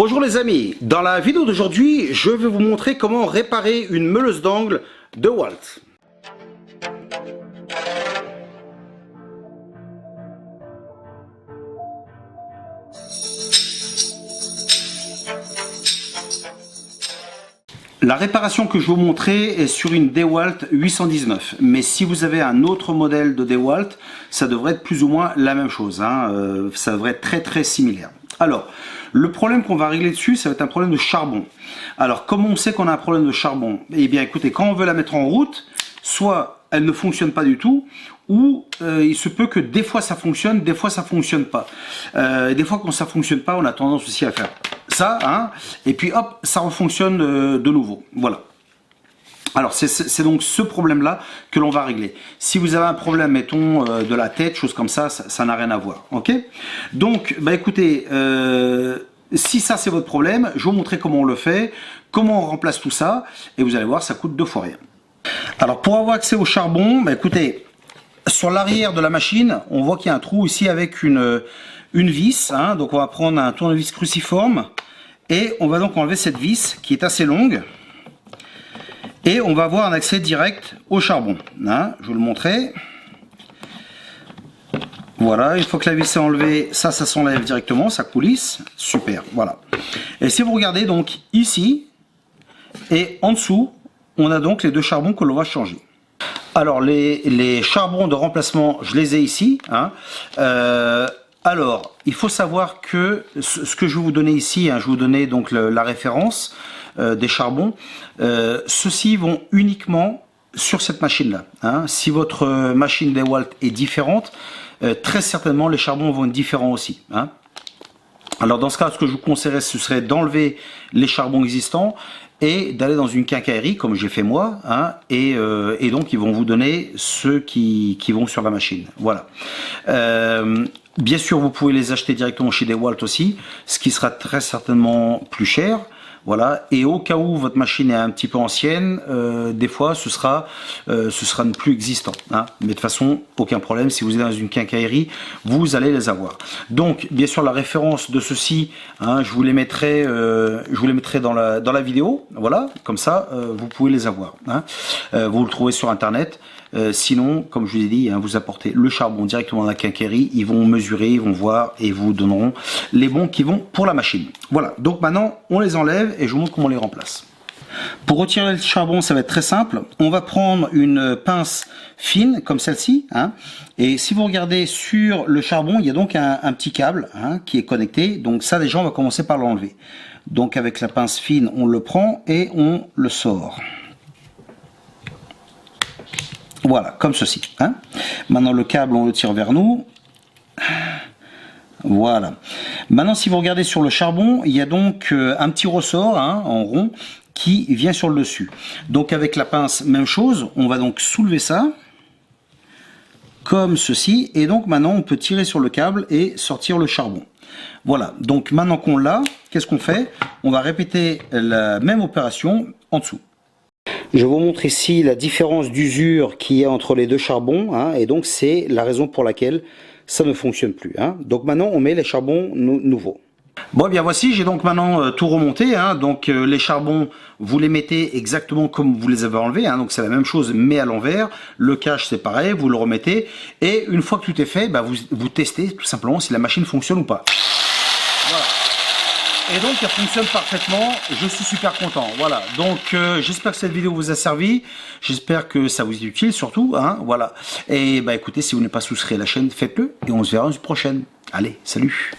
Bonjour les amis, dans la vidéo d'aujourd'hui, je vais vous montrer comment réparer une meuleuse d'angle DeWalt. La réparation que je vais vous montrer est sur une DeWalt 819, mais si vous avez un autre modèle de DeWalt, ça devrait être plus ou moins la même chose, hein. Ça devrait être très similaire. Alors, le problème qu'on va régler dessus, ça va être un problème de charbon. Alors, comment on sait qu'on a un problème de charbon? Eh bien, écoutez, quand on veut la mettre en route, soit elle ne fonctionne pas du tout, ou il se peut que des fois ça fonctionne, des fois ça fonctionne pas. Des fois, quand ça fonctionne pas, on a tendance aussi à faire ça, hein, et puis hop, ça refonctionne de nouveau. Voilà. Alors c'est donc ce problème là que l'on va régler. Si vous avez un problème, mettons de la tête, chose comme ça n'a rien à voir, ok? Donc bah écoutez, si ça c'est votre problème, je vais vous montrer comment on le fait, comment on remplace tout ça, et vous allez voir, ça coûte 2 fois rien. Alors pour avoir accès au charbon, bah écoutez, sur l'arrière de la machine, on voit qu'il y a un trou ici avec une vis, hein. Donc on va prendre un tournevis cruciforme et on va donc enlever cette vis qui est assez longue. Et on va avoir un accès direct au charbon, hein, je vais vous le montrer. Voilà, une fois que la vis est enlevée, ça s'enlève directement, ça coulisse, super, voilà. Et si vous regardez donc ici et en dessous, on a donc les deux charbons que l'on va changer. Alors les charbons de remplacement, je les ai ici, hein. Alors, il faut savoir que ce que je vais vous donner ici, hein, je vais vous donner donc la référence des charbons. Ceux-ci vont uniquement sur cette machine-là, hein. Si votre machine DeWalt est différente, très certainement les charbons vont être différents aussi, hein. Alors dans ce cas, ce que je vous conseillerais, ce serait d'enlever les charbons existants et d'aller dans une quincaillerie, comme j'ai fait moi, hein, et donc ils vont vous donner ceux qui vont sur la machine. Voilà. Bien sûr, vous pouvez les acheter directement chez DeWalt aussi, ce qui sera très certainement plus cher. Voilà, et au cas où votre machine est un petit peu ancienne, des fois ce sera ne plus existant, hein. Mais de toute façon, aucun problème, si vous êtes dans une quincaillerie, vous allez les avoir. Donc, bien sûr, la référence de ceci, hein, je vous les mettrai dans la vidéo, voilà, comme ça, vous pouvez les avoir, hein. Vous le trouvez sur internet. Sinon, comme je vous ai dit, hein, vous apportez le charbon directement dans la quincaillerie, ils vont mesurer, ils vont voir et vous donneront les bons qui vont pour la machine. Voilà, donc maintenant on les enlève et je vous montre comment on les remplace. Pour retirer le charbon, ça va être très simple. On va prendre une pince fine comme celle-ci, hein, et si vous regardez sur le charbon, il y a donc un petit câble, hein, qui est connecté. Donc ça, déjà, on va commencer par l'enlever. Donc avec la pince fine, on le prend et on le sort. Voilà, comme ceci, hein. Maintenant le câble, on le tire vers nous. Voilà. Maintenant, si vous regardez sur le charbon, il y a donc un petit ressort, hein, en rond qui vient sur le dessus. Donc avec la pince, même chose, on va donc soulever ça comme ceci, et donc maintenant on peut tirer sur le câble et sortir le charbon. Voilà, donc maintenant qu'on l'a, qu'est-ce qu'on fait? On va répéter la même opération en dessous. Je vous montre ici la différence d'usure qu'il y a entre les deux charbons, hein, et donc c'est la raison pour laquelle ça ne fonctionne plus, hein. Donc maintenant on met les charbons nouveaux. Bon, bien voici, j'ai donc maintenant tout remonté, hein. Donc les charbons, vous les mettez exactement comme vous les avez enlevés, hein. Donc c'est la même chose mais à l'envers. Le cache c'est pareil, vous le remettez et une fois que tout est fait, bah, vous testez tout simplement si la machine fonctionne ou pas. Voilà. Et donc elle fonctionne parfaitement, je suis super content. Voilà, donc j'espère que cette vidéo vous a servi, j'espère que ça vous est utile surtout, hein, voilà. Et bah écoutez, si vous n'êtes pas souscrit à la chaîne, faites-le et on se verra une prochaine. Allez, salut!